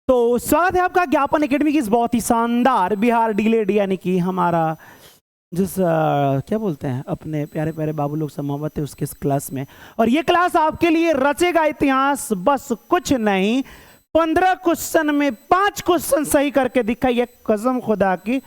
तो स्वागत है आपका ज्ञापन एकेडमी की इस बहुत ही शानदार बिहार डीलेड यानी कि हमारा जिस क्या बोलते हैं अपने प्यारे प्यारे बाबू लोग से मोहब्बत है उसके इस क्लास में। और ये क्लास आपके लिए रचेगा इतिहास, बस कुछ नहीं। 15 क्वेश्चन में 5 क्वेश्चन सही करके दिखाइए, कसम खुदा की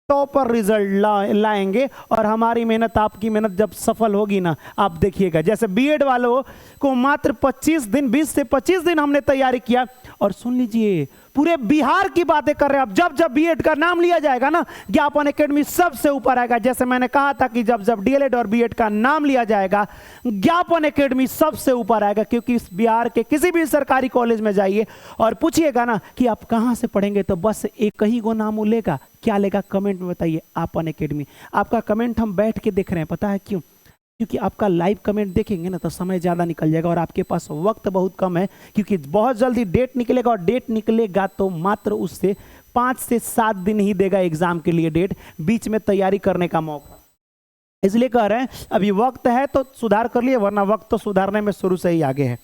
टॉपर रिजल्ट लाएंगे। और हमारी मेहनत, आपकी मेहनत जब सफल होगी ना, आप देखिएगा। जैसे बीएड वालों को मात्र 25 दिन, 20 से 25 दिन हमने तैयारी किया। और सुन लीजिए, पूरे बिहार की बातें कर रहे हैं। अब जब जब बीएड का नाम लिया जाएगा ना, ज्ञापन एकेडमी सबसे ऊपर आएगा। जैसे मैंने कहा था कि जब जब डीएलएड और बीएड का नाम लिया जाएगा, ज्ञापन एकेडमी सबसे ऊपर आएगा। क्योंकि इस बिहार के किसी भी सरकारी कॉलेज में जाइए और पूछिएगा ना कि आप कहां से पढ़ेंगे, तो बस एक ही को नाम लेगा। क्या लेगा? कमेंट में बताइए, ज्ञापन एकेडमी। आपका कमेंट हम बैठ के देख रहे हैं, पता है क्यों? क्योंकि आपका लाइव कमेंट देखेंगे ना तो समय ज़्यादा निकल जाएगा और आपके पास वक्त बहुत कम है। क्योंकि बहुत जल्दी डेट निकलेगा, और डेट निकलेगा तो मात्र उससे 5 से 7 दिन ही देगा एग्जाम के लिए डेट, बीच में तैयारी करने का मौका। इसलिए कह रहे हैं अभी वक्त है तो सुधार कर लिए, वरना वक्त तो सुधारने में शुरू से ही आगे है।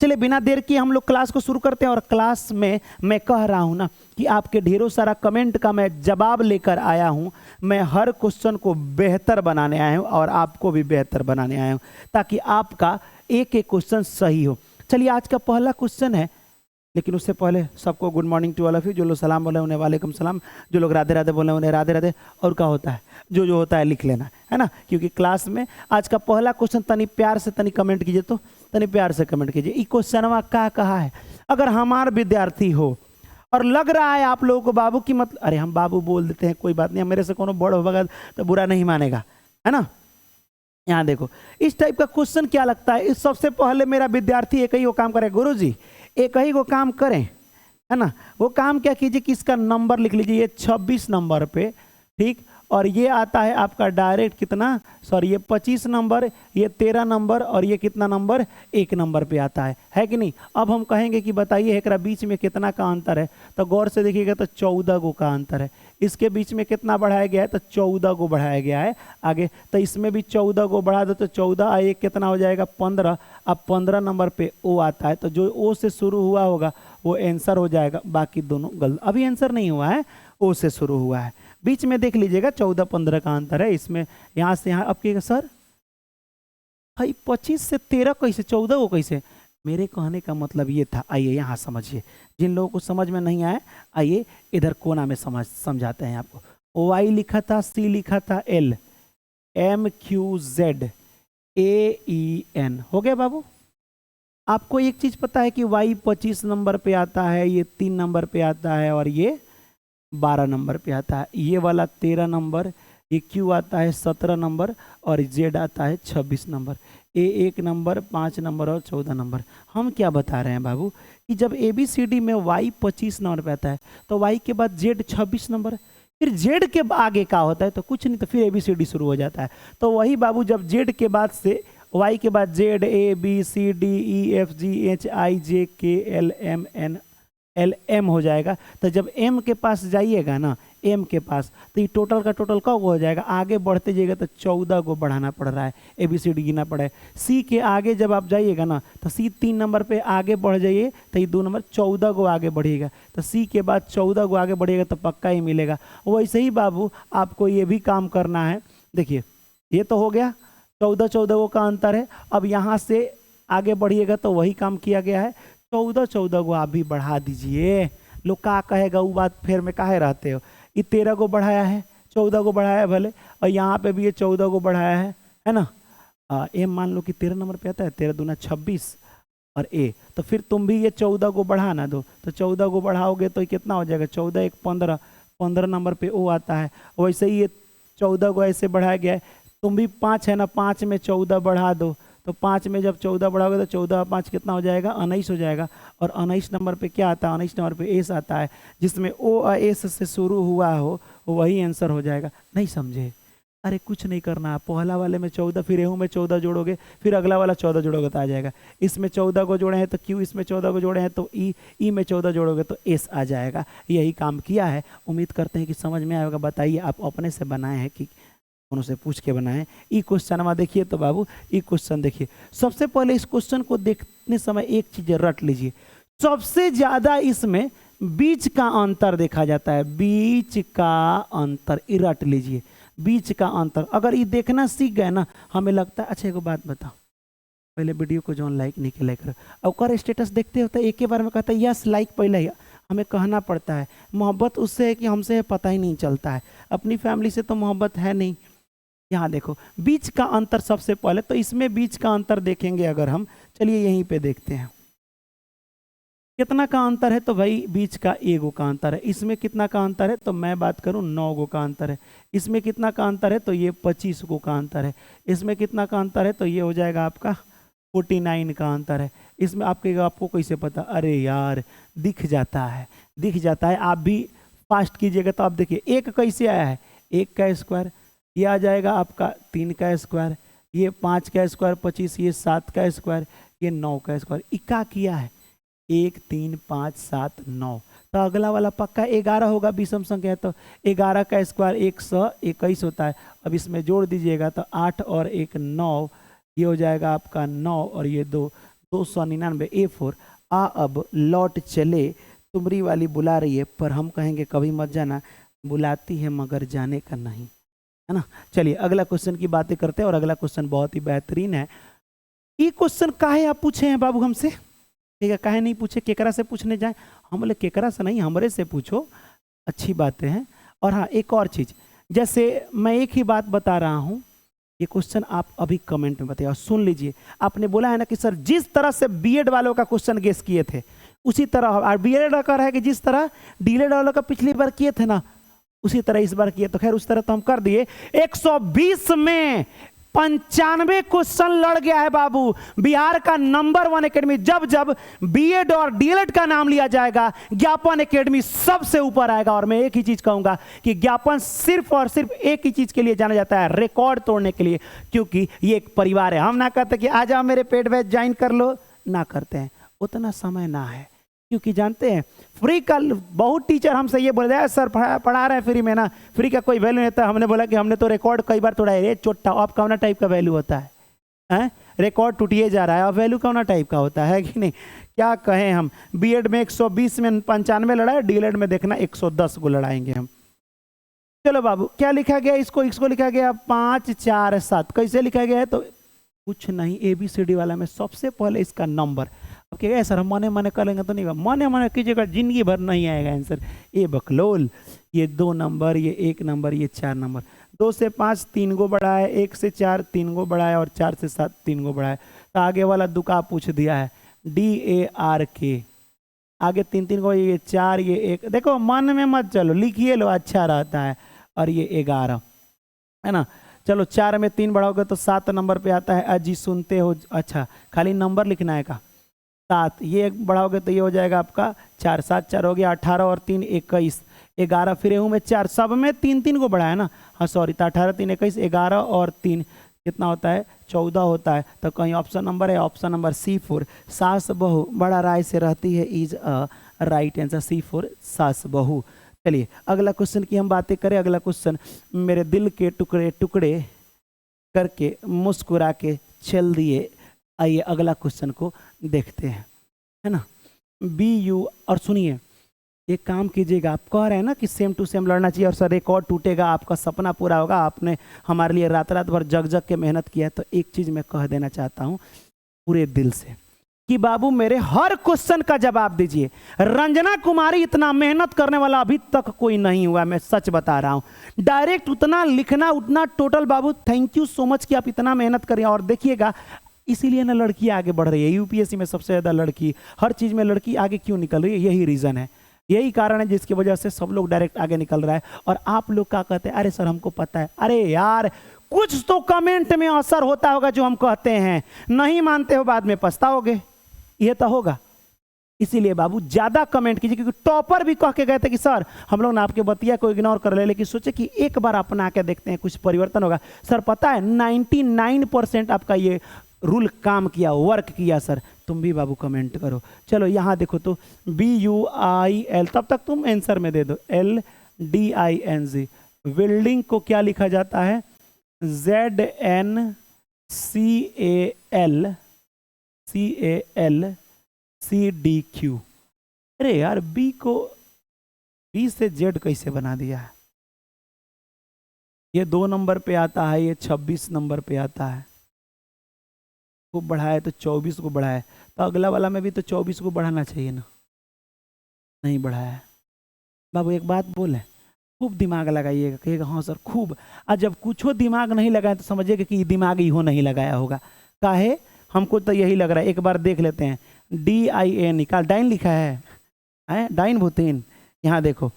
चलिए बिना देर किए हम लोग क्लास को शुरू करते हैं। और क्लास में मैं कह रहा हूं ना कि आपके ढेरों सारा कमेंट का मैं जवाब लेकर आया हूं। मैं हर क्वेश्चन को बेहतर बनाने आया हूं और आपको भी बेहतर बनाने आया हूं, ताकि आपका एक एक क्वेश्चन सही हो। चलिए आज का पहला क्वेश्चन है, लेकिन उससे पहले सबको good morning to all of you. जो लोग सलाम बोले उन्हें वालेकुम सलाम, जो लोग राधे राधे बोले उन्हें राधे राधे। और क्या होता है, जो जो होता है लिख लेना है ना। क्योंकि क्लास में आज का पहला क्वेश्चन, तनी प्यार से तनी कमेंट कीजिए, तो तनी प्यार से कमेंट कीजिए। ये क्वेश्चन क्या कहा है? अगर हमारा विद्यार्थी हो और लग रहा है आप लोगों को बाबू की मतलब, अरे हम बाबू बोल देते हैं, कोई बात नहीं, मेरे से कोनो बड़ होगा तो बुरा नहीं मानेगा, है ना। यहाँ देखो, इस टाइप का क्वेश्चन क्या लगता है? इस सबसे पहले मेरा विद्यार्थी एक ही वो काम करे, गुरुजी एक ही वो काम करें, है ना। वो काम क्या कीजिए कि इसका नंबर लिख लीजिए, ये 26 नंबर पे, ठीक। और ये आता है आपका डायरेक्ट कितना, सॉरी ये 25 नंबर, ये 13 नंबर, और ये कितना नंबर, 1 नंबर पे आता है कि नहीं। अब हम कहेंगे कि बताइए एकरा बीच में कितना का अंतर है, तो गौर से देखिएगा तो 14 गो का अंतर है। इसके बीच में कितना बढ़ाया गया है, तो 14 गो बढ़ाया गया है आगे। तो इसमें भी 14 गो बढ़ा दो तो 14 और 1 कितना हो जाएगा, 15। अब 15 नंबर पे ओ आता है, तो जो ओ से शुरू हुआ होगा वो आंसर हो जाएगा। बाकी दोनों गलत, अभी आंसर नहीं हुआ है, ओ से शुरू हुआ है। बीच में देख लीजिएगा 14-15 का अंतर है इसमें, यहाँ से यहाँ। अब कहिएगा सर भाई 25 से 13 कैसे, 14 को कैसे? मेरे कहने का मतलब ये था, आइए यहाँ समझिए। जिन लोगों को समझ में नहीं आए, आइए इधर कोना में समझाते हैं आपको। ओ वाई लिखा था, सी लिखा था, L, M Q Z A E N, हो गया बाबू। आपको एक चीज पता है कि वाई 25 नंबर पे आता है, ये 3 नंबर पे आता है, और ये 12 नंबर पे आता है। ये वाला 13 नंबर, ये क्यू आता है 17 नंबर, और जेड आता है 26 नंबर। ए 1 नंबर, 5 नंबर और 14 नंबर। हम क्या बता रहे हैं बाबू कि जब ABCD में वाई 25 नंबर पे आता है, तो वाई के बाद जेड 26 नंबर, फिर जेड के आगे क्या होता है, तो कुछ नहीं, तो फिर ABCD शुरू हो जाता है। तो वही बाबू, जब जेड के बाद से वाई के बाद जेड, ABCDEFGHIJKLMNLM हो जाएगा। तो जब एम के पास जाइएगा ना, एम के पास, तो ये टोटल का टोटल कब हो जाएगा? आगे बढ़ते जाइएगा तो 14 को बढ़ाना पड़ रहा है, ABCD गिना पड़ा है। सी के आगे जब आप जाइएगा ना, तो सी 3 नंबर पे आगे बढ़ जाइए, तो ये 2 नंबर 14 को आगे बढ़िएगा। तो सी के बाद 14 को आगे बढ़िएगा तो पक्का ही मिलेगा। वैसे ही बाबू आपको ये भी काम करना है। देखिए ये तो हो गया, 14 का अंतर है। अब यहाँ से आगे बढ़िएगा तो वही काम किया गया है। 14 को आप भी बढ़ा दीजिए। लोग क्या कहेगा वो बात फिर में काहे रहते हो। ये 13 को बढ़ाया है, 14 को बढ़ाया है भले, और यहाँ पे भी ये 14 को बढ़ाया है ना। एम मान लो कि 13 नंबर पे आता है, 13 दूना 26, और ए, तो फिर तुम भी ये 14 को बढ़ाना दो। तो 14 को बढ़ाओगे तो कितना हो जाएगा, 14 1 15, 15 नंबर पे ओ आता है। वैसे ही ये 14 को ऐसे बढ़ाया गया है। तुम भी 5 है ना, 5 में 14 बढ़ा दो, तो 5 में जब 14 बढ़ाओगे तो 14 5 कितना हो जाएगा, 19 हो जाएगा। और 19 नंबर पे क्या आता है, 19 नंबर पे एस आता है, जिसमें ओ और एस से शुरू हुआ हो वही आंसर हो जाएगा। नहीं समझे? अरे कुछ नहीं करना है। पहला वाले में 14, फिर एहू में 14 जोड़ोगे, फिर अगला वाला 14 जोड़ोगे तो आ जाएगा। इसमें 14 को जोड़े हैं तो क्यू, इसमें 14 को जोड़े हैं तो ई में 14 जोड़ोगे तो एस आ जाएगा। यही काम किया है। उम्मीद करते हैं कि समझ में आएगा। बताइए आप अपने से बनाए हैं कि उनसे पूछ के बनाए? ई क्वेश्चन देखिए तो बाबू, ई क्वेश्चन देखिए। सबसे पहले इस क्वेश्चन को देखने समय एक चीज रट लीजिए, सबसे ज्यादा इसमें बीच का अंतर देखा जाता है, बीच का अंतर, रट लीजिए, बीच का अंतर। अगर ये देखना सीख गए ना, हमें लगता है अच्छा एगो बात बताओ, पहले वीडियो को जो लाइक नहीं किया लाइक करो, और स्टेटस देखते होता है एक ही बार में कहता है यस लाइक, पहले ही हमें कहना पड़ता है। मोहब्बत उससे है कि हमसे पता ही नहीं चलता है, अपनी फैमिली से तो मोहब्बत है नहीं। यहाँ देखो बीच का अंतर सबसे पहले, तो इसमें बीच का अंतर देखेंगे अगर हम, चलिए यहीं पे देखते हैं कितना का अंतर है। तो भाई बीच का एगो का अंतर है, इसमें कितना का अंतर है, तो मैं बात करूं 9 गो का अंतर है। इसमें कितना का अंतर है, तो ये 25 गो का अंतर है। इसमें कितना का अंतर है, तो ये हो जाएगा आपका 49 का अंतर है। इसमें आपको कैसे पता, अरे यार दिख जाता है, दिख जाता है। आप भी फास्ट कीजिएगा तो आप देखिए एक कैसे आया है, 1 का स्क्वायर, ये आ जाएगा आपका 3 का स्क्वायर, ये 5 का स्क्वायर 25, ये 7 का स्क्वायर, ये 9 का स्क्वायर। इक्का किया है 1 3 5 7 9, तो अगला वाला पक्का 11 होगा, विषम संख्या है तो 11 का स्क्वायर 121 होता है। अब इसमें जोड़ दीजिएगा तो 8 और 1 9, ये हो जाएगा आपका 9 और ये 2 299 A4। अब लौट चले, तुमरी वाली बुला रही है पर हम कहेंगे कभी मत जाना, बुलाती है मगर जाने का नहीं, है ना। चलिए अगला क्वेश्चन की बातें करते हैं, और अगला क्वेश्चन बहुत ही बेहतरीन है। ये क्वेश्चन काहे आप पूछे हैं बाबू हमसे, ठीक है, काहे नहीं पूछे, केकरा से पूछने जाए, हम बोले केकरा से नहीं, हमरे से पूछो, अच्छी बातें हैं। और हाँ एक और चीज़, जैसे मैं एक ही बात बता रहा हूँ, ये क्वेश्चन आप अभी कमेंट में बताइए और सुन लीजिए। आपने बोला है ना कि सर जिस तरह से बीएड वालों का क्वेश्चन गेस किए थे उसी तरह, और बीएड का है कि जिस तरह डीएड वालों का पिछली बार किए थे ना उसी तरह इस बार किए, तो खैर उस तरह तो हम कर दिए। 120 में 95 क्वेश्चन लड़ गया है बाबू, बिहार का नंबर 1 एकेडमी। जब जब बीएड और डीएलएड का नाम लिया जाएगा ज्ञापन एकेडमी सबसे ऊपर आएगा। और मैं एक ही चीज कहूंगा कि ज्ञापन सिर्फ और सिर्फ एक ही चीज के लिए जाना जाता है, रिकॉर्ड तोड़ने के लिए, क्योंकि ये एक परिवार है। हम ना कहते कि आ जाओ मेरे पेड बैच ज्वाइन कर लो, ना करते हैं, उतना समय ना है, क्योंकि जानते हैं फ्री का बहुत टीचर हमसे ये बोल रहे हैं सर पढ़ा रहे हैं फ्री में ना, फ्री का कोई वैल्यू नहीं था। हमने बोला कि हमने तो रिकॉर्ड कई बार तोड़ा है, रे चोट्टा आप कौन टाइप का वैल्यू होता है, रिकॉर्ड टूटिए जा रहा है, और वैल्यू कौन टाइप का होता है कि नहीं, क्या कहें हम। बीएड में 120 में 95 लड़ाए, डीएलएड में देखना 110 को लड़ाएंगे हम। चलो बाबू क्या लिखा गया, इसको लिखा गया 5 4 7। कैसे लिखा गया है, तो कुछ नहीं, ABCD वाला में सबसे पहले इसका नंबर। अब क्या सर हम मने मने करेंगे तो नहीं, मने मने कीजिएगा जिंदगी भर नहीं आएगा आंसर। ये बकलोल, ये 2 नंबर, ये 1 नंबर, ये 4 नंबर। 2 से 5 3 गो बढ़ा है, 1 से 4 3 गो बढ़ा है, और 4 से 7 3 गो बढ़ा है। तो आगे वाला दुका पूछ दिया है DARK, आगे 3 3 गो, ये 4 ये 1। देखो मन में मत चलो, लिखिए लो, अच्छा रहता है। और ये 11 है ना। चलो 4 में 3 बढ़ाओगे तो 7 नंबर पे आता है। अजी सुनते हो, अच्छा खाली नंबर लिखना है का 7, ये बढ़ाओगे तो ये हो जाएगा आपका 4 7 4 हो गया, 18 और 3 21, 11 फिर हूँ में 4, सब में 3 3 को बढ़ा है ना, हाँ सॉरी, तो 18 3 21, 11 और 3 कितना होता है 14 होता है। तो कहीं ऑप्शन नंबर है, ऑप्शन नंबर C4, सास बहू बड़ा राय से रहती है, is a right answer C4 सास बहू। चलिए अगला क्वेश्चन की हम बातें करें। अगला क्वेश्चन, मेरे दिल के टुकड़े टुकड़े करके मुस्कुरा के चल दिए। आइए अगला क्वेश्चन को देखते हैं, है ना। BU, और सुनिए एक काम कीजिएगा, आप कह रहे हैं ना कि सेम टू सेम लड़ना चाहिए और सर रिकॉर्ड टूटेगा, आपका सपना पूरा होगा, आपने हमारे लिए रात रात भर जग जग के मेहनत किया। तो एक चीज़ मैं कह देना चाहता हूँ पूरे दिल से कि बाबू मेरे हर क्वेश्चन का जवाब दीजिए। रंजना कुमारी इतना मेहनत करने वाला अभी तक कोई नहीं हुआ, मैं सच बता रहा हूँ। डायरेक्ट उतना लिखना, उतना total, Babu thank you so much कि आप इतना मेहनत करें। और देखिएगा इसीलिए ना लड़की आगे बढ़ रही है, यूपीएससी में सबसे ज़्यादा लड़की, हर चीज़ में लड़की आगे क्यों निकल रही है, यही रीज़न है, यही कारण है जिसकी वजह से सब लोग डायरेक्ट आगे निकल रहा है। और आप लोग क्या कहते हैं, अरे सर हमको पता है, अरे यार कुछ तो कमेंट में असर होता होगा जो हम कहते हैं, नहीं मानते हो बाद में पछताओगे, यह तो होगा। इसीलिए बाबू ज्यादा कमेंट कीजिए, क्योंकि टॉपर भी कह के गए थे कि सर हम लोग ना आपके बतिया को इग्नोर कर ले, लेकिन सोचे कि एक बार अपना के देखते हैं कुछ परिवर्तन होगा। सर पता है 99% आपका ये रूल काम किया, वर्क किया सर। तुम भी बाबू कमेंट करो। चलो यहाँ देखो तो BUIL, तब तक तुम आंसर में दे दो LDING। वेल्डिंग को क्या लिखा जाता है, ZNCALCDQ। अरे यार बी से जेड कैसे बना दिया है? ये 2 नंबर पे आता है, ये 26 नंबर पे आता है। को बढ़ाए तो 24 को बढ़ाए, तो अगला वाला में भी तो 24 को बढ़ाना चाहिए ना, नहीं बढ़ाया है। बाबू एक बात बोले, खूब दिमाग लगाइएगा, कहिएगा हाँ सर खूब। और जब कुछ दिमाग नहीं लगाए तो समझिएगा कि दिमाग ही हो नहीं लगाया होगा। काहे? हमको तो यही लग रहा है। एक बार देख लेते हैं। DIN निकाल, डाइन लिखा है डाइन भूतिन। यहाँ देखो,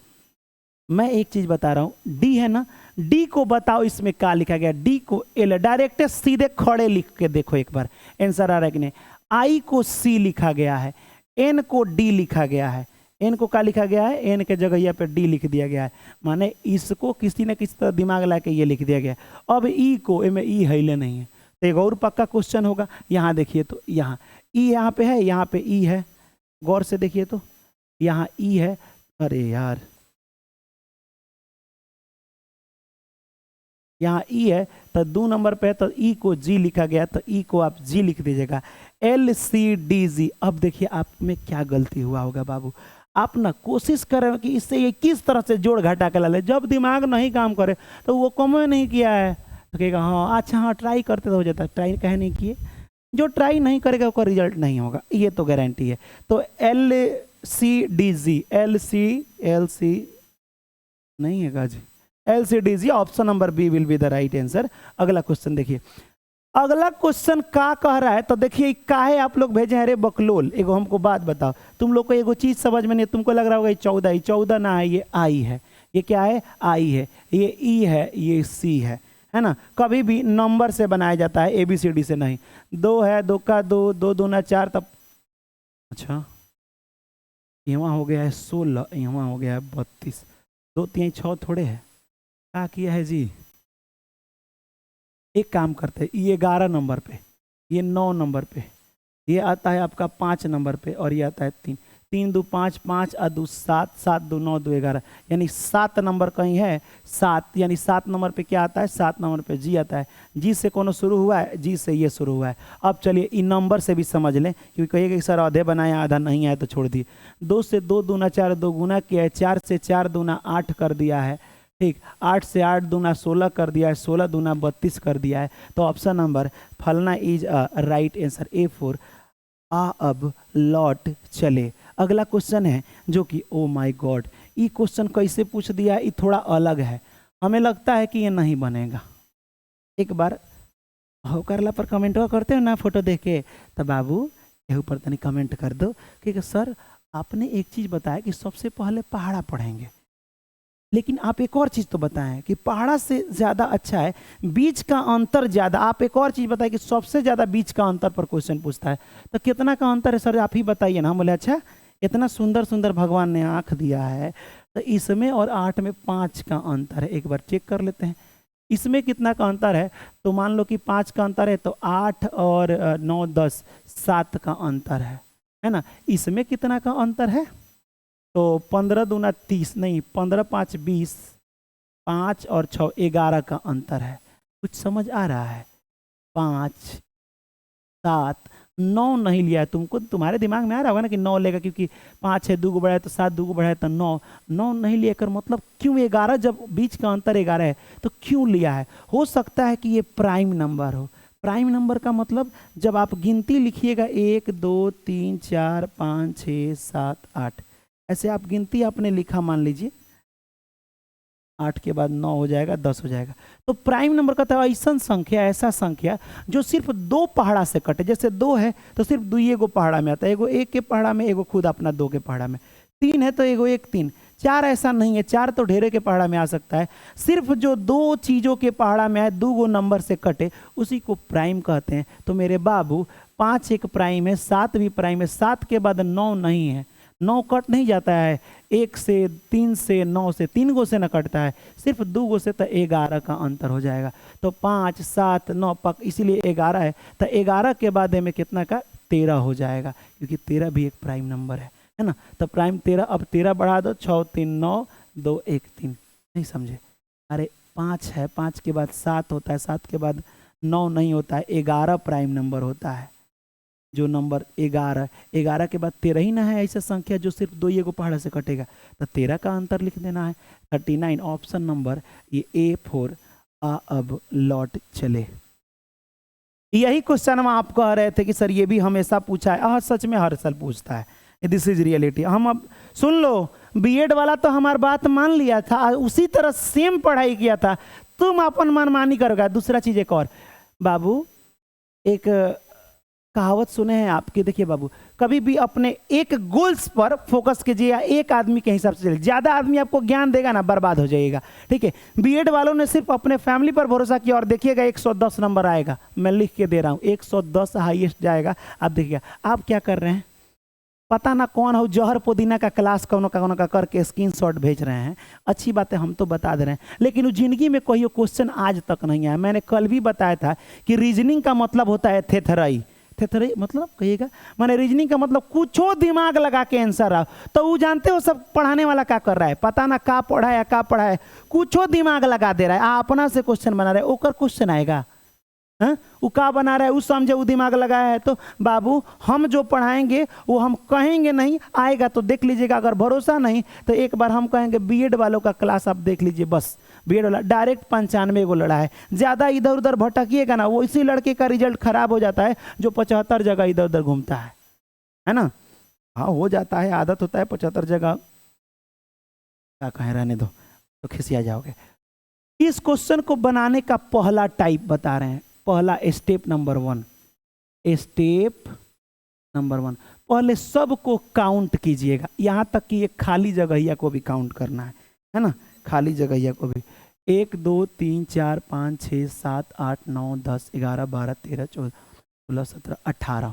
मैं एक चीज बता रहा हूँ, डी है ना, डी को बताओ इसमें क्या लिखा गया। डी को एल, डायरेक्ट सीधे खड़े लिख के देखो एक बार, आंसर आ रहा है कि नहीं। आई को सी लिखा गया है, एन को डी लिखा गया है। एन को क्या लिखा गया है? एन के जगह पे डी लिख दिया गया है, माने इसको किसी न किसी तरह दिमाग ला के ये लिख दिया गया है। अब ई को, इनमें ई है नहीं है, तो एक और पक्का क्वेश्चन होगा। यहाँ देखिए तो यहाँ ई यहाँ पे है, यहाँ पे ई है, गौर से देखिए तो यहाँ ई है। अरे यार यहाँ ई है तो 2 नंबर पे है, तो ई को जी लिखा गया, तो ई को आप जी लिख दीजिएगा। LCDG। अब देखिए आप में क्या गलती हुआ होगा बाबू, आप ना कोशिश करें कि इससे ये किस तरह से जोड़ घटा के ला ले। जब दिमाग नहीं काम करे तो वो कम नहीं किया है तो कहेगा हाँ अच्छा हाँ ट्राई करते तो हो जाता। ट्राई कहे नहीं किए, जो ट्राई नहीं करेगा उसका रिजल्ट नहीं होगा, ये तो गारंटी है। तो LCDG, LC नहीं है जी, LCDG option number B will be the right answer. अगला क्वेश्चन देखिए, अगला क्वेश्चन का कह रहा है, तो देखिए काहे आप लोग भेजे हैं रे बकलोल। एगो हमको बात बताओ, तुम लोग को एगो चीज समझ में नहीं, तुमको लग रहा होगा ये 14, ये 14 ना है, ये आई है। ये क्या है? आई है। ये ई है, ये सी है ना। कभी भी नंबर से बनाया जाता है, ABCD से नहीं। 2 है, 2 का 2, 2 दूना 4, तब अच्छा यहाँ हो गया है 16, यहाँ हो गया है 32, 2 3 6 थोड़े है। क्या किया है जी? एक काम करते हैं, ये 11 नंबर पे, ये 9 नंबर पे, ये आता है आपका 5 नंबर पे, और ये आता है 3, 3 2 5, 5 आ 2 7, 7 2 9 2 11, यानी 7 नंबर कहीं है 7, यानी 7 नंबर पे क्या आता है? 7 नंबर पे जी आता है। जी से कौन शुरू हुआ है? जी से ये शुरू हुआ है। अब चलिए इन नंबर से भी समझ लें, क्योंकि कहिएगा कि सर आधे बनाया आधा नहीं आया तो छोड़ दिए। 2 से 2 दूना 4, 2 गुना किया है, 4 से 4 दूना 8 कर दिया है, ठीक। 8 से 8 दूना 16 कर दिया है, 16 दूना 32 कर दिया है। तो ऑप्शन नंबर फलना is a right answer, A4। अब लौट चले। अगला क्वेश्चन है जो कि ओ माय गॉड, ये क्वेश्चन कैसे पूछ दिया है, ये थोड़ा अलग है, हमें लगता है कि ये नहीं बनेगा। एक बार हो करला पर कमेंट करते हो ना फोटो देख के, तो बाबू ये ऊपर तनी कमेंट कर दो कि सर आपने एक चीज बताया कि सबसे पहले पहाड़ा पढ़ेंगे, लेकिन आप एक और चीज़ तो बताएं कि पहाड़ा से ज़्यादा अच्छा है, बीच का अंतर ज़्यादा। आप एक और चीज़ बताएं कि सबसे ज़्यादा बीच का अंतर पर क्वेश्चन पूछता है, तो कितना का अंतर है सर आप ही बताइए ना। हम बोले अच्छा इतना सुंदर सुंदर भगवान ने आँख दिया है, तो इसमें और 8 में 5 का अंतर है। एक बार चेक कर लेते हैं इसमें कितना का अंतर है। तो मान लो कि 5 का अंतर है, तो 8 और 9 10 7 का अंतर है ना। इसमें कितना का अंतर है? तो 15 दूना 30 नहीं, 15 5 20, 5 और 6 11 का अंतर है। कुछ समझ आ रहा है? 5 7 9 नहीं लिया है तुमको, तुम्हारे दिमाग में आ रहा होगा ना कि 9 लेगा, क्योंकि 5 है 2 को बढ़ाया तो 7, 2 को बढ़ाया तो 9, 9 नहीं लिया कर मतलब क्यों 11? जब बीच का अंतर 11 है तो क्यों लिया है? हो सकता है कि ये प्राइम नंबर हो। प्राइम नंबर का मतलब जब आप गिनती लिखिएगा 1 2 3 4 5 6 7 8, ऐसे आप गिनती आपने लिखा, मान लीजिए 8 के बाद 9 हो जाएगा, 10 हो जाएगा। तो प्राइम नंबर का तो ऐसा संख्या, ऐसा संख्या जो सिर्फ 2 पहाड़ा से कटे। जैसे 2 है तो सिर्फ 2 गो पहाड़ा में आता है, एगो 1 के पहाड़ा में, एगो खुद अपना 2 के पहाड़ा में। 3 है तो एगो 1 3। 4 ऐसा नहीं है, 4 तो ढेरे के पहाड़ा में आ सकता है। सिर्फ जो 2 चीज़ों के पहाड़ा में आए, 2 गो नंबर से कटे, उसी को प्राइम कहते हैं। तो मेरे बाबू 5 एक प्राइम है, 7 भी प्राइम है। 7 के बाद 9 नहीं है, 9 कट नहीं जाता है। 1 से 3 से 9 से 3 गो से न कटता है, सिर्फ 2 गो से, तो 11 का अंतर हो जाएगा। तो 5 7 9 पक, इसीलिए 11 है। तो 11 के बाद में कितना का? 13 हो जाएगा, क्योंकि 13 भी एक प्राइम नंबर है ना। तो प्राइम 13। अब 13 बढ़ा दो, 6 3 9 2 1 3। नहीं समझे? अरे 5 है, 5 के बाद 7 होता है, 7 के बाद 9 नहीं होता है, 11 प्राइम नंबर होता है। जो नंबर 11, 11 के बाद 13 ही ना है ऐसा संख्या जो सिर्फ दो ये को पहाड़ से कटेगा, तो 13 का अंतर लिख देना है। 39 ऑप्शन नंबर ये A4 अब लौट चले। यही क्वेश्चन हम आप कह रहे थे कि सर ये भी हमेशा पूछा है। हाँ सच में हर साल पूछता है, दिस इज रियलिटी। हम अब सुन लो, बीएड वाला तो हमारी बात मान लिया था, उसी तरह सेम पढ़ाई किया था, तुम अपन मनमानी करोगे। दूसरा चीज एक और बाबू, एक कहावत सुने हैं आपके, देखिए बाबू, कभी भी अपने एक गोल्स पर फोकस कीजिए या एक आदमी के हिसाब से चलिए। ज्यादा आदमी आपको ज्ञान देगा ना, बर्बाद हो जाइएगा। ठीक है, बीएड वालों ने सिर्फ अपने फैमिली पर भरोसा किया और देखिएगा 110 नंबर आएगा, मैं लिख के दे रहा हूँ 110 हाईएस्ट जाएगा। आप देखिएगा आप क्या कर रहे हैं, पता ना कौन हो जहर पुदीना का क्लास कौन का करके स्क्रीनशॉट भेज रहे हैं। अच्छी बात है, हम तो बता दे रहे हैं, लेकिन वो जिंदगी में कोई क्वेश्चन आज तक नहीं आया। मैंने कल भी बताया था कि रीजनिंग का मतलब होता है थेथराई। थेथराई मतलब कहिएगा, मैंने रीजनिंग का मतलब कुछ दिमाग लगा के आंसर आओ। तो वो जानते हो सब पढ़ाने वाला क्या कर रहा है, पता ना का पढ़ा है का पढ़ा है, कुछ दिमाग लगा दे रहा है। अपना से क्वेश्चन बना रहे, ओकर क्वेश्चन आएगा। वो का बना रहा है, उस समझे वो दिमाग लगाया है। तो बाबू हम जो पढ़ाएंगे वो हम कहेंगे नहीं, आएगा तो देख लीजिएगा। अगर भरोसा नहीं तो एक बार हम कहेंगे बीएड वालों का क्लास आप देख लीजिए, बस बीएड वाला डायरेक्ट 95 को लड़ा है। ज़्यादा इधर उधर भटकिएगा ना, वो इसी लड़के का रिजल्ट खराब हो जाता है जो 75 जगह इधर उधर घूमता है ना। हाँ हो जाता है, आदत होता है 75 जगह, क्या कहें, रहने दो तो खिसिया जाओगे। इस क्वेश्चन को बनाने का पहला टाइप बता रहे हैं, पहला स्टेप नंबर 1। स्टेप नंबर 1, पहले सबको काउंट कीजिएगा, यहां तक कि ये खाली जगहिया को भी काउंट करना है ना, खाली जगहिया को भी। 1 2 3 4 5 6 7 8 9 10 11 12 13 14 16 17 18,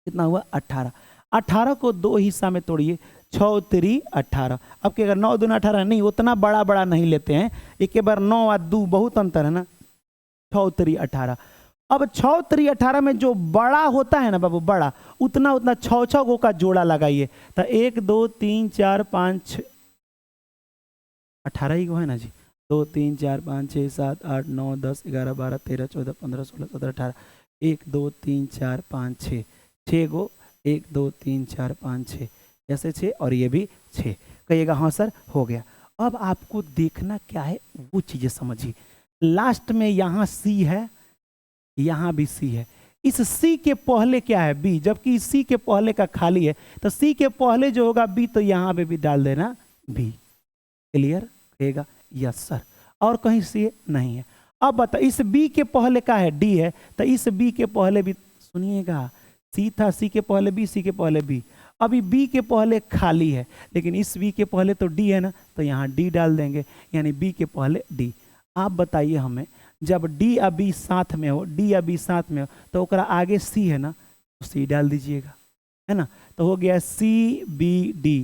कितना हुआ 18। 18 को दो हिस्सा में तोड़िए, 6 3 18। अब क्या अगर 9 2 18 नहीं, उतना बड़ा बड़ा नहीं लेते हैं, एक बार 9 और 2 बहुत अंतर है ना, 6 3 18। अब 6 3 18 में जो बड़ा होता है ना बाबू, बड़ा उतना उतना 6 गो का जोड़ा लगाइए, तो 1 2 3 4 5 18 ही को है ना जी, 2 3 4 5 6 7 8 9 10 11 12 13 14 15 16 17 18, 1 2 3 4 5 6 गो, 1 2 3 4 5 6, ऐसे 6 और ये भी 6। कहिएगा हाँ सर हो गया। अब आपको देखना क्या है, वो चीजें समझिए। लास्ट में यहाँ सी है, यहाँ भी सी है, इस सी के पहले क्या है बी, जबकि इस सी के पहले का खाली है, तो सी के पहले जो होगा बी, तो यहाँ पे भी डाल देना बी। क्लियर, कहेगा यस सर। और कहीं सी नहीं है। अब बता, इस बी के पहले का है डी है, तो इस बी के पहले भी सुनिएगा, सी था, सी के पहले बी, सी के पहले बी। अभी बी के पहले खाली है, लेकिन इस बी के पहले तो डी है ना, तो यहाँ डी डाल देंगे, यानी बी के पहले डी। आप बताइए हमें, जब डी या बी साथ में हो, डी या बी साथ में हो, तो ओकरा आगे सी है ना, तो सी डाल दीजिएगा, है ना। तो हो गया सी बी डी,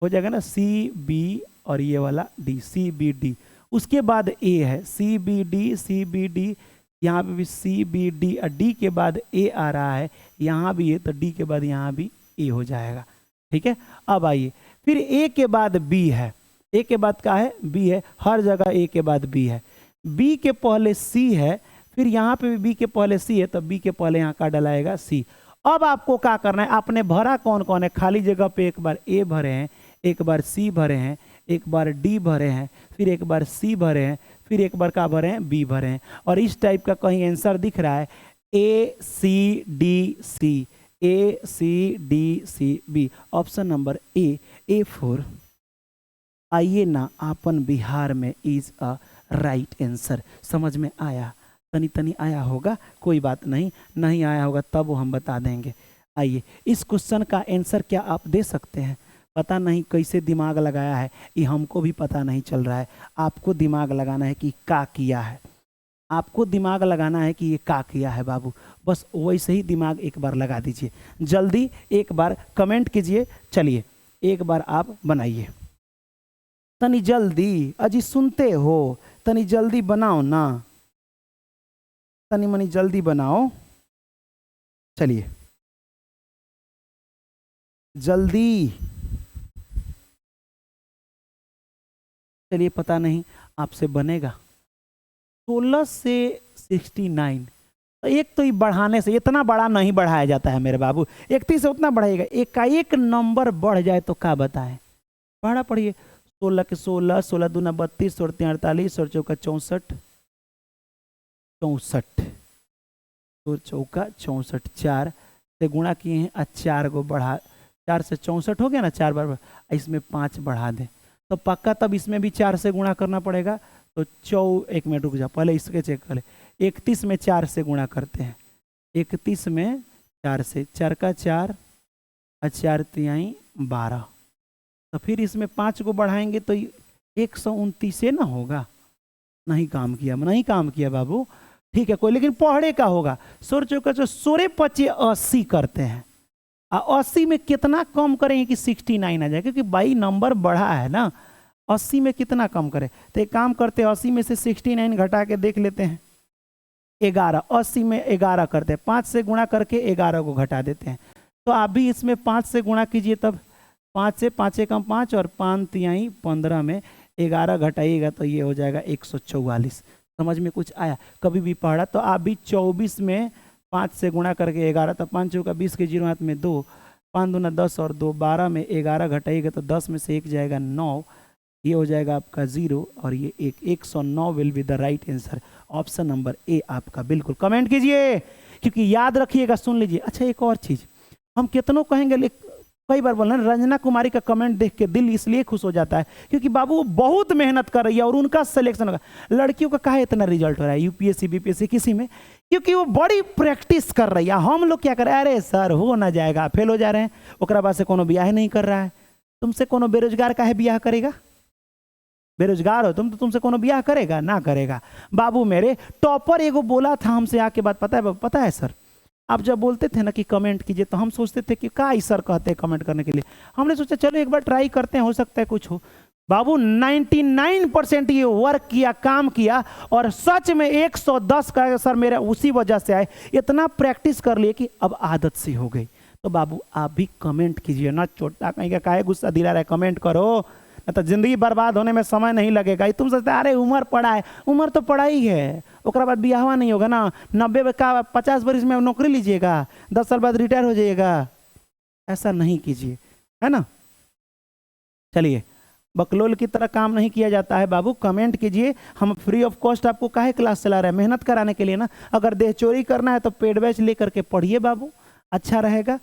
हो जाएगा ना, सी बी और ये वाला डी, सी बी डी। उसके बाद ए है, C B D, C B D, यहाँ पे भी सी बी डी, और डी के बाद ए आ रहा है, यहाँ भी है, तो डी के बाद यहाँ भी ए हो जाएगा। ठीक है, अब आइए, फिर ए के बाद बी है, ए के बाद क्या है, बी है, हर जगह ए के बाद बी है। बी के पहले सी है, फिर यहाँ पे भी बी के पहले सी है, तो बी के पहले यहाँ का डलाएगा सी। अब आपको क्या करना है, आपने भरा कौन कौन है, खाली जगह पे एक बार ए भरे हैं, एक बार सी भरे हैं, एक बार डी भरे हैं, फिर एक बार सी भरे हैं, फिर एक बार क्या भरे हैं, बी भरे हैं। और इस टाइप का कहीं आंसर दिख रहा है, A C D C, A C D C B, option number A four. आइए ना, आपन बिहार में इज अ राइट आंसर। समझ में आया, तनी तनी आया होगा, कोई बात नहीं, नहीं आया होगा तब वो हम बता देंगे। आइए, इस क्वेश्चन का आंसर क्या आप दे सकते हैं? पता नहीं कैसे दिमाग लगाया है, ये हमको भी पता नहीं चल रहा है। आपको दिमाग लगाना है कि क्या किया है, आपको दिमाग लगाना है कि ये क्या किया है बाबू, बस वैसे ही दिमाग एक बार लगा दीजिए। जल्दी एक बार कमेंट कीजिए, चलिए एक बार आप बनाइए, तनी जल्दी, अजी सुनते हो, तनी जल्दी बनाओ ना, तनी मनी जल्दी बनाओ, चलिए जल्दी, चलिए पता नहीं आपसे बनेगा। 16 से 69 तो एक तो ये बढ़ाने से इतना बड़ा नहीं बढ़ाया जाता है मेरे बाबू, 31 से उतना बढ़ाएगा, एक का एक नंबर बढ़ जाए तो क्या बताएं। पढ़ा पढ़िए, 16 के 16, 16 दूना 32, 16 तीन 48, 16 चौका 64, 16 चौका 64, 4 से गुणा किए हैं और 4 को बढ़ा, 4 से 64 हो गया ना, 4 बार इसमें 5 बढ़ा दें तो पक्का तब इसमें भी 4 से गुणा करना पड़ेगा। तो 1 मिनट रुक जा, पहले इसके चेक कर ले। 31 में 4 से गुणा करते हैं, 31 में 4 से, 4 का 4 और 4 तिहाई 12, तो फिर इसमें 5 को बढ़ाएंगे तो 129 से ना होगा। नहीं काम किया बाबू, ठीक है कोई, लेकिन पढ़े का होगा। 16 चौका 16 25 80 करते हैं, 80 में कितना कम करेंगे कि 69 आ जाए, क्योंकि भाई नंबर बढ़ा है ना। 80 में कितना कम करें, तो एक काम करते हैं 80 में से 69 घटा के देख लेते हैं। 11, 80 में 11 करते हैं, 5 से गुणा करके 11 को घटा देते हैं। तो आप भी इसमें 5 से गुणा कीजिए, तब 5 से 5 कम 5 और 5 तिहाई 15 में 11 घटाइएगा तो ये हो जाएगा 144। समझ में कुछ आया? कभी भी पढ़ा तो आप भी 24 में 5 से गुणा करके 11, तो 5 चौका 20 के 0 हाथ में 2, 5 दूना 10 और 2 12 में 11 घटाइएगा तो 10 में से 1 जाएगा 9, ये हो जाएगा आपका 0 और ये 109 will be the right answer. Option number ए आपका बिल्कुल। कमेंट कीजिए, क्योंकि याद रखिएगा, सुन लीजिए। अच्छा एक और चीज हम कितनों कहेंगे, कई बार बोल रहे हैं, रंजना कुमारी का कमेंट देख के दिल इसलिए खुश हो जाता है क्योंकि बाबू वो बहुत मेहनत कर रही है और उनका सिलेक्शन होगा। लड़कियों का काहे इतना रिजल्ट हो रहा है यूपीएससी बीपीएससी किसी में, क्योंकि वो बड़ी प्रैक्टिस कर रही है। हम लोग क्या कर रहे हैं, अरे सर हो ना जाएगा, फेल हो जा रहे हैं, ओकरा बाद से कोनो ब्याह नहीं कर रहा है। तुमसे कोनो बेरोजगार काहे ब्याह करेगा? बेरोजगार हो तुम तो तुमसे कोनो ब्याह करेगा? ना करेगा। बाबू मेरे टॉपर एगो बोला था हमसे आके बात, पता है सर, आप जब बोलते थे ना कि कमेंट कीजिए तो हम सोचते थे कि क्या सर कहते हैं कमेंट करने के लिए। हमने सोचा चलो एक बार ट्राई करते हैं, हो सकता है कुछ हो। बाबू 99% ये वर्क किया, काम किया, और सच में 110 का सर मेरा उसी वजह से आए। इतना प्रैक्टिस कर लिए कि अब आदत सी हो गई। तो बाबू आप भी कमेंट कीजिए ना, छोटा कहीं का काहे गुस्सा दिला रहा है, कमेंट करो, तो जिंदगी बर्बाद होने में समय नहीं लगेगा। तुम सोचते अरे उम्र पड़ा है, उम्र तो पड़ा ही है, ओकरा बाद बियाहवा नहीं होगा ना, 90 का 50 वर्ष में नौकरी लीजिएगा, 10 साल बाद रिटायर हो जाइएगा। ऐसा नहीं कीजिए, है ना। चलिए, बकलोल की तरह काम नहीं किया जाता है बाबू। कमेंट कीजिए, हम फ्री ऑफ कॉस्ट आपको काहे क्लास चला रहे हैं, मेहनत कराने के लिए ना। अगर देह चोरी करना है तो पेड बैच लेकर के पढ़िए बाबू, अच्छा रहेगा,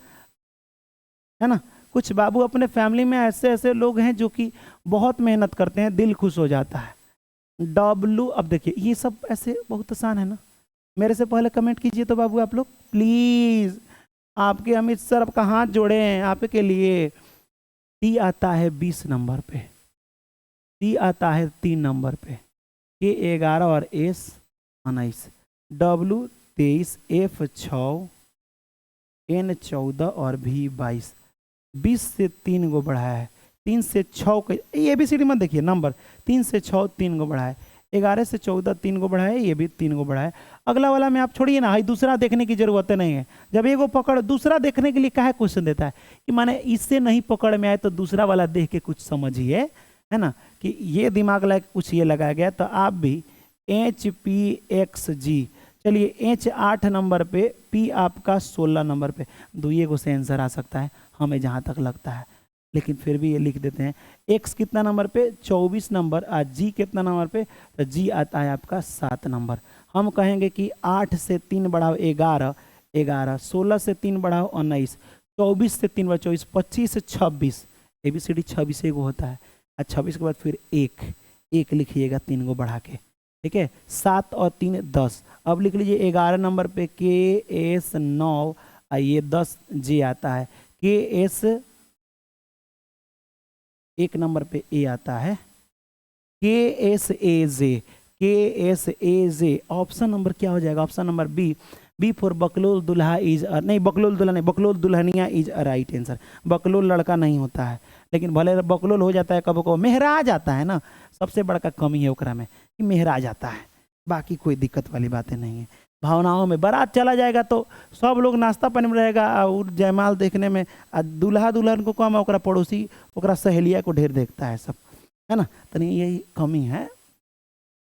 है ना। कुछ बाबू अपने फैमिली में ऐसे लोग हैं जो कि बहुत मेहनत करते हैं, दिल खुश हो जाता है। डब्लू, अब देखिए ये सब ऐसे बहुत आसान है ना। मेरे से पहले कमेंट कीजिए तो बाबू आप लोग प्लीज, आपके अमित सर आपका हाथ जोड़े हैं आपके लिए। टी आता है 20 नंबर पे, टी आता है 3 नंबर पे, के 11 और एस 19, डब्लू 23, एफ 6, एन 14 और भी 22। 20 से 3 को बढ़ाया है, 3 से 6 को, ये भी सीढ़ी मत देखिए नंबर, 3 से 6 3 को बढ़ाया है, 11 से 14 3 को बढ़ाया, ये भी 3 को बढ़ाया। अगला वाला में आप छोड़िए ना, दूसरा देखने की जरूरत नहीं है। जब एगो पकड़, दूसरा देखने के लिए काहे क्वेश्चन देता है कि माने इससे नहीं पकड़ में आए तो दूसरा वाला देख के कुछ समझिए, है ना, कि ये दिमाग लगा कुछ ये लगाया गया। तो आप भी HPXG, चलिए H 8 नंबर पे, P आपका 16 नंबर पे, दुइये को से आंसर आ सकता है हमें जहाँ तक लगता है, लेकिन फिर भी ये लिख देते हैं। X कितना नंबर पे? 24 नंबर। और G कितना नंबर पे? तो G आता है आपका 7 नंबर। हम कहेंगे कि 8 से 3 बढ़ाओ 11, 11, 16 से 3 बढ़ाओ 19, 24 से 3 बढ़ाओ 24, 25 से 26, ABCD 26 एगो होता है, और 26 के बाद फिर 1 लिखिएगा 3 को बढ़ा के, ठीक है। 7 और 3 10। अब लिख लीजिए 11 नंबर पे KS 9, और ये 10 J आता है, KS 1 नंबर पे A आता है, KSAJ, KSAJ। ऑप्शन नंबर क्या हो जाएगा? ऑप्शन नंबर बी फॉर बकलोल दुल्हा इज, नहीं बकलोल दुल्हा नहीं, बकलोल Dulhania is a right answer. बकलोल लड़का नहीं होता है, लेकिन भले बकलोल हो जाता है, कब को मेहरा जाता है ना, सबसे बड़का कमी है ओकरा में कि मेहरा जाता है, बाकी कोई दिक्कत वाली बातें नहीं है। भावनाओं में बारात चला जाएगा तो सब लोग नाश्ता पानी में रहेगा, और जयमाल देखने में दूल्हा दुल्हन को कम, ओकरा पड़ोसी ओकरा सहेलिया को ढेर देखता है सब, है ना। तो यही कमी है।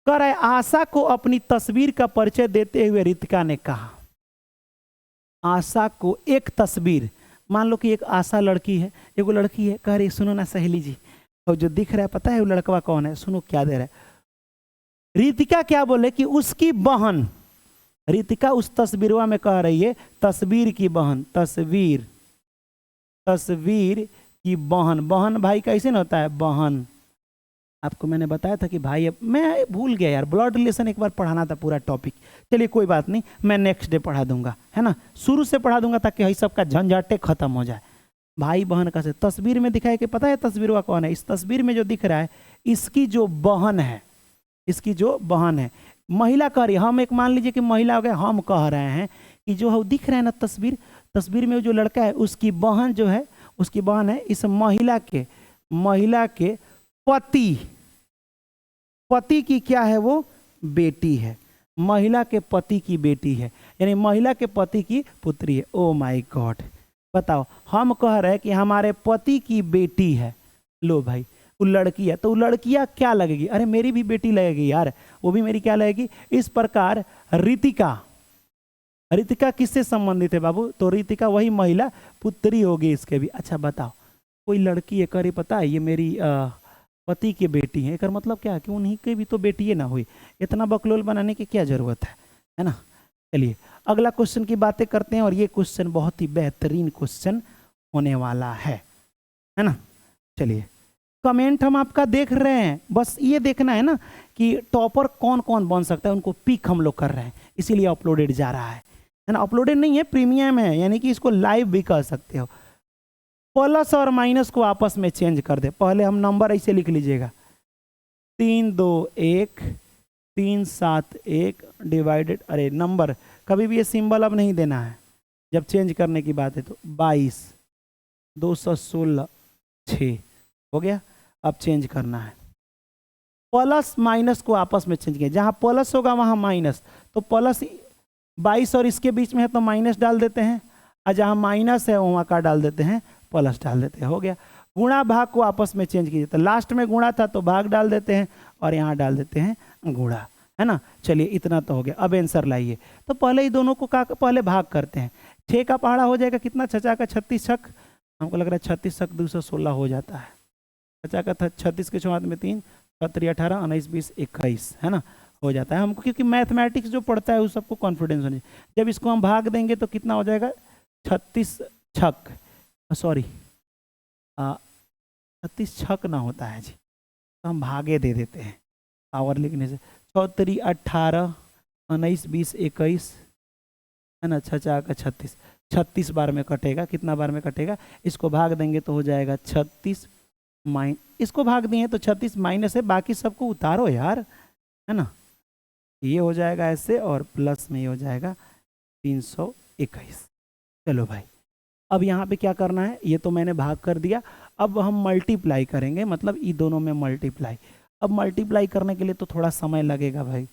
कर आशा को अपनी तस्वीर का परिचय देते हुए रितिका ने कहा, आशा को एक तस्वीर, मान लो कि एक आशा लड़की है, एगो लड़की है, कह रही सुनो ना सहेली जी, और जो दिख रहा है पता है वो लड़का कौन है, सुनो क्या दे रहा है। रितिका क्या बोले कि उसकी बहन, रितिका उस तस्वीरवा में कह रही है तस्वीर की बहन, तस्वीर, तस्वीर की बहन, बहन भाई कैसे ना होता है बहन। आपको मैंने बताया था कि भाई, अब मैं भूल गया यार, ब्लड रिलेशन एक बार पढ़ाना था पूरा टॉपिक। चलिए कोई बात नहीं, मैं नेक्स्ट डे पढ़ा दूंगा, है ना, शुरू से पढ़ा दूंगा ताकि ये सब का झंझाटे खत्म हो जाए। भाई बहन का से तस्वीर में दिखाया कि पता है तस्वीर का कौन है, इस तस्वीर में जो दिख रहा है इसकी जो बहन है, इसकी जो बहन है, महिला कह रही है, हम एक मान लीजिए कि महिला हो गए, हम कह रहे हैं कि जो दिख रहा है ना तस्वीर, तस्वीर में जो लड़का है उसकी बहन जो है, उसकी बहन है इस महिला के पति, पति की क्या है वो बेटी है, महिला के पति की बेटी है, यानी महिला के पति की पुत्री है। ओ माय गॉड, बताओ, हम कह रहे हैं कि हमारे पति की बेटी है, लो भाई वो लड़की है, तो वो लड़कियां क्या लगेगी, अरे मेरी भी बेटी लगेगी यार, वो भी मेरी क्या लगेगी। इस प्रकार रितिका, रितिका किससे संबंधित है बाबू, तो रितिका वही महिला पुत्री होगी इसके भी। अच्छा बताओ, कोई लड़की है कह रही पता है ये मेरी पति की बेटी है, एक मतलब क्या है कि उन्हीं के भी तो बेटी है ना हुई, इतना बकलोल बनाने की क्या जरूरत है ना। चलिए अगला क्वेश्चन की बातें करते हैं, और ये क्वेश्चन बहुत ही बेहतरीन क्वेश्चन होने वाला है ना। चलिए कमेंट हम आपका देख रहे हैं, बस ये देखना है ना कि टॉपर कौन कौन बन सकता है, उनको पिक हम लोग कर रहे हैं, इसीलिए अपलोडेड जा रहा है ना, अपलोडेड नहीं है प्रीमियम है, यानी कि इसको लाइव भी कर सकते हो। प्लस और माइनस को आपस में चेंज कर दे, पहले हम नंबर ऐसे लिख लीजिएगा 3 2 1 3 7 1 डिवाइडेड, अरे नंबर कभी भी ये सिंबल अब नहीं देना है जब चेंज करने की बात है, तो 22 216 6 हो गया। अब चेंज करना है, प्लस माइनस को आपस में चेंज किया, जहाँ प्लस होगा वहाँ माइनस, तो प्लस 22 और इसके बीच में है तो माइनस डाल देते हैं, और जहाँ माइनस है वहाँ का डाल देते हैं प्लस डाल देते हैं, हो गया। गुणा भाग को आपस में चेंज कीजिए, तो लास्ट में गुणा था तो भाग डाल देते हैं और यहाँ डाल देते हैं गुणा, है ना। चलिए इतना तो हो गया, अब आंसर लाइए। तो पहले ही दोनों को पहले भाग करते हैं, 6 का पहाड़ा हो जाएगा कितना, 6 का 36 छक, हमको लग रहा है 36 छक 216 हो जाता है, 6 का 36 के 6 में 3 7 18 19 20 21, है ना, हो जाता है हमको, क्योंकि मैथमेटिक्स जो पढ़ता है उस सबको कॉन्फिडेंस होने। जब इसको हम भाग देंगे तो कितना हो जाएगा, 36 छक, सॉरी 36 छक ना होता है जी, तो हम भागे दे देते हैं पावर लिखने से, 6 3 18 19 20 21, है ना, 6 का 36, 36 बार में कटेगा, कितना बार में कटेगा, इसको भाग देंगे तो हो जाएगा 36 इसको भाग दिए तो 36 माइनस है, बाकी सबको उतारो यार, है ना, ये हो जाएगा ऐसे, और प्लस में ये हो जाएगा 321। चलो भाई अब यहाँ पे क्या करना है, ये तो मैंने भाग कर दिया, अब हम मल्टीप्लाई करेंगे, मतलब ये दोनों में मल्टीप्लाई। अब मल्टीप्लाई करने के लिए तो थोड़ा समय लगेगा भाई,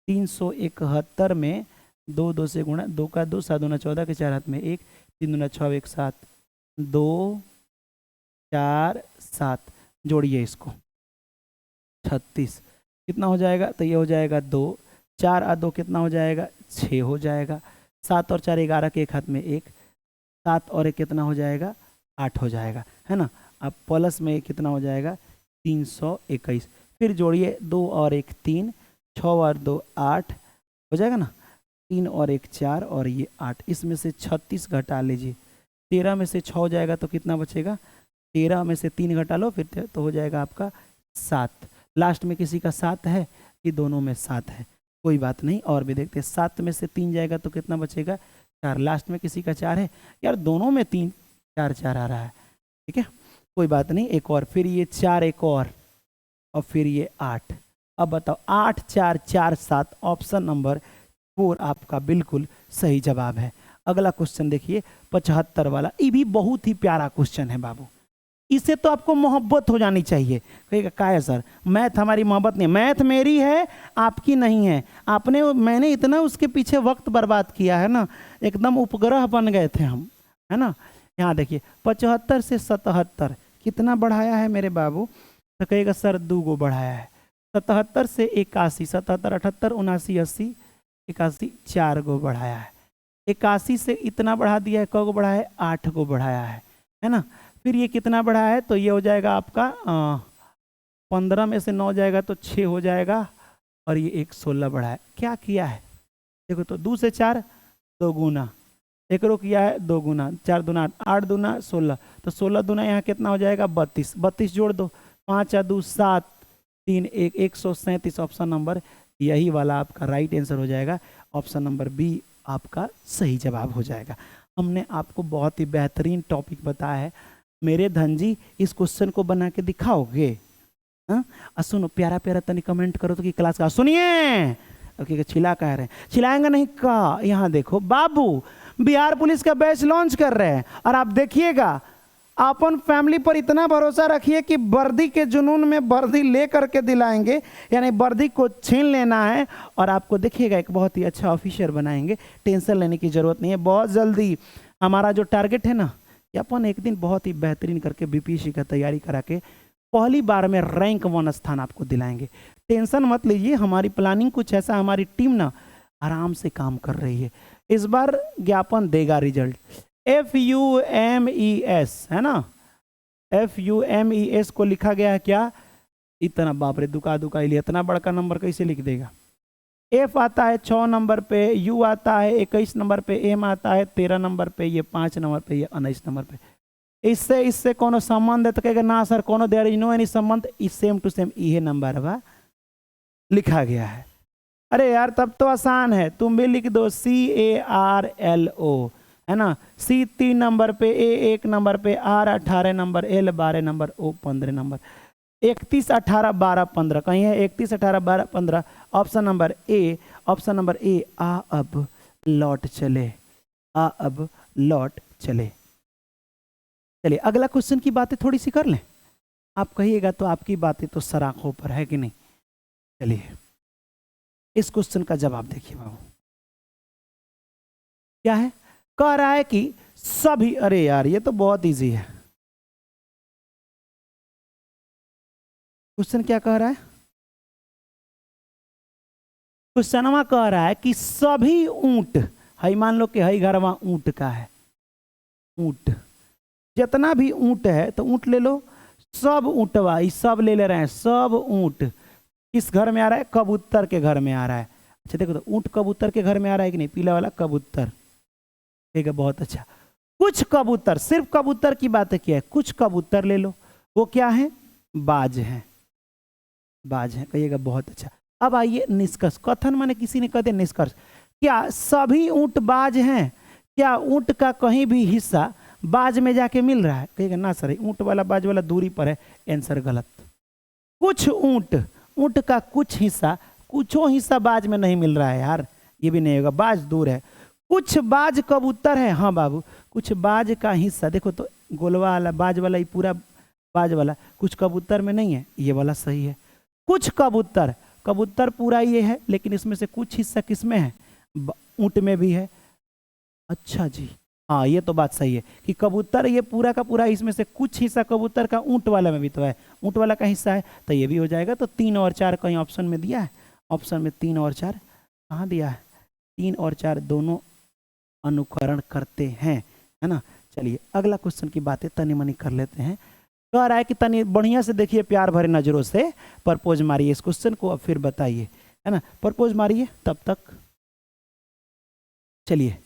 371 में 2 2 से गुणा, 2 का 2 7 2 14 के 4 हाथ में 1 3 2 6 1 7 2 4 7, जोड़िए इसको 36 कितना हो जाएगा, तो ये हो जाएगा 2 4 और 2 कितना हो जाएगा 6 हो जाएगा, 7 और 4 11 के एक हाथ में 1, 7 और 1 कितना हो जाएगा 8 हो जाएगा, है ना। अब प्लस में कितना हो जाएगा 321, फिर जोड़िए 2 और 1 3, 6 और 2 8 हो जाएगा ना, 3 और 1 4 और ये 8, इसमें से 36 घटा लीजिए, 13 में से 6 हो जाएगा तो कितना बचेगा, 13 में से 3 घटा लो फिर तो हो जाएगा आपका 7, लास्ट में किसी का 7 है, ये दोनों में 7 है, कोई बात नहीं, और भी देखते हैं, 7 में से 3 जाएगा तो कितना बचेगा 4, लास्ट में किसी का 4 है, यार दोनों में 3 4 4 आ रहा है, ठीक है, कोई बात नहीं, एक और, फिर ये 4 एक और फिर ये 8, अब बताओ 8 4 4 7, ऑप्शन नंबर 4 आपका बिल्कुल सही जवाब है। अगला क्वेश्चन देखिए 75 वाला, ये भी बहुत ही प्यारा क्वेश्चन है बाबू, इससे तो आपको मोहब्बत हो जानी चाहिए। कहेगा क्या है सर, मैथ हमारी मोहब्बत नहीं, मैथ मेरी है आपकी नहीं है, मैंने इतना उसके पीछे वक्त बर्बाद किया है ना, एकदम उपग्रह बन गए थे हम, है ना। यहाँ देखिए 75 से 77 कितना बढ़ाया है मेरे बाबू, तो कहेगा सर 2 गो बढ़ाया है, 77 से 81, 77 78 79 80 81 4 गो बढ़ाया है, 81 से इतना बढ़ा दिया है, कौ को बढ़ाया है, 8 को बढ़ाया है ना। फिर ये कितना बढ़ा है, तो ये हो जाएगा आपका 15 में से 9 जाएगा तो 6 हो जाएगा, और ये एक 16 बढ़ा है। क्या किया है देखो, तो 2 से 4 2 गुना, एक रो किया है 2 गुना, 4 दूना 8 दूना 16, तो 16 दूना यहाँ कितना हो जाएगा 32, 32 जोड़ दो, 5 या 2 7 3 1 137। ऑप्शन नंबर यही वाला आपका राइट आंसर हो जाएगा। ऑप्शन नंबर बी आपका सही जवाब हो जाएगा। हमने आपको बहुत ही बेहतरीन टॉपिक बताया है मेरे धन जी। इस क्वेश्चन को बना के दिखाओगे? हाँ, सुनो प्यारा प्यारा तनी कमेंट करो तो कि क्लास का सुनिए। ओके, चिल्ला कह रहे हैं, चिल्लाएंगे नहीं का। यहाँ देखो बाबू, बिहार पुलिस का बैच लॉन्च कर रहे हैं, और आप देखिएगा अपन फैमिली पर इतना भरोसा रखिए कि वर्दी के जुनून में वर्दी ले करके दिलाएंगे, यानी वर्दी को छीन लेना है और आपको देखिएगा एक बहुत ही अच्छा ऑफिसर बनाएंगे। टेंशन लेने की जरूरत नहीं है। बहुत जल्दी हमारा जो टारगेट है ना, कि अपन एक दिन बहुत ही बेहतरीन करके बीपीएससी का तैयारी करा के पहली बार में रैंक 1 स्थान आपको दिलाएंगे। टेंशन मत लीजिए, हमारी प्लानिंग कुछ ऐसा, हमारी टीम ना आराम से काम कर रही है। इस बार ज्ञापन देगा रिजल्ट, FUMES है ना, FUMES को लिखा गया है क्या, इतना बाप रे दुका दुका लिए इतना बड़का नंबर कैसे लिख देगा। F आता है 6 नंबर पे, U आता है 21 नंबर पे, M आता है 13 नंबर पे, ये 5 नंबर पे, ये 19 नंबर पे। इससे कोनो संबंध है तो कहेगा ना सर कोनो देयर इज नो एनी संबंध, इस सेम टू सेम ये नंबर बा लिखा गया है। अरे यार तब तो आसान है, तुम भी लिख दो CARLO है ना। C 3 नंबर पे, A 1 नंबर पे, R 18 number, L 12 number, O 15 number. 31 18 12 15 कहीं है 31 18 12 15। Option number A, option number A. आ अब लौट चले, आ अब लौट चले। चलिए अगला क्वेश्चन की बातें थोड़ी सी कर लें। आप कहिएगा तो आपकी बातें तो सराखों पर है कि नहीं। चलिए इस क्वेश्चन का जवाब देखिए बाबू, क्या है, कह रहा है कि सभी, अरे यार ये तो बहुत इजी है। क्वेश्चन क्या कह रहा है, क्वेश्चन कह रहा है कि सभी ऊंट, हई मान लो कि हई घरवा ऊंट का है, ऊंट जितना भी ऊंट है तो ऊंट ले लो, सब ऊंटवा ये सब ले रहे हैं, सब ऊंट किस घर में आ रहा है, कबूतर के घर में आ रहा है। अच्छा देखो तो ऊंट कबूतर के घर में आ रहा है कि नहीं, पीला वाला कबूतर, ठीक है बहुत अच्छा। कुछ कबूतर, सिर्फ कबूतर की बात किया है, कुछ कबूतर ले लो, वो क्या है, बाज है, बाज है, कहिएगा बहुत अच्छा। अब आइए निष्कर्ष, कथन माने किसी ने कहते निष्कर्ष, क्या सभी ऊंट बाज हैं, क्या ऊंट का कहीं भी हिस्सा बाज में जाके मिल रहा है, कहिएगा ना सर ऊंट वाला बाज वाला दूरी पर है, आंसर गलत। कुछ ऊंट, ऊंट का कुछ हिस्सा, कुछो हिस्सा बाज में नहीं मिल रहा है यार, ये भी नहीं होगा, बाज दूर है। कुछ बाज कबूतर है, हाँ बाबू कुछ बाज का हिस्सा, देखो तो गोलवा वाला बाज वाला ये पूरा बाज वाला, कुछ कबूतर में नहीं है, ये वाला सही है। कुछ कबूतर, कबूतर पूरा ये है लेकिन इसमें से कुछ हिस्सा किसमें है, ऊंट में भी है। अच्छा जी हाँ ये तो बात सही है कि कबूतर ये पूरा का पूरा, इसमें से कुछ हिस्सा कबूतर का ऊंट वाला में भी तो है, ऊंट वाला का हिस्सा है, तो ये भी हो जाएगा। तो 3 और 4 कहीं ऑप्शन में दिया है, ऑप्शन में 3 और 4 कहाँ दिया है, 3 और 4 दोनों अनुकरण करते हैं, है ना। चलिए अगला क्वेश्चन की बातें तनी मनी कर लेते हैं। कह रहा है कि तनी बढ़िया से देखिए, प्यार भरे नजरों से प्रपोज मारिए इस क्वेश्चन को, अब फिर बताइए, है ना, प्रपोज मारिए तब तक। चलिए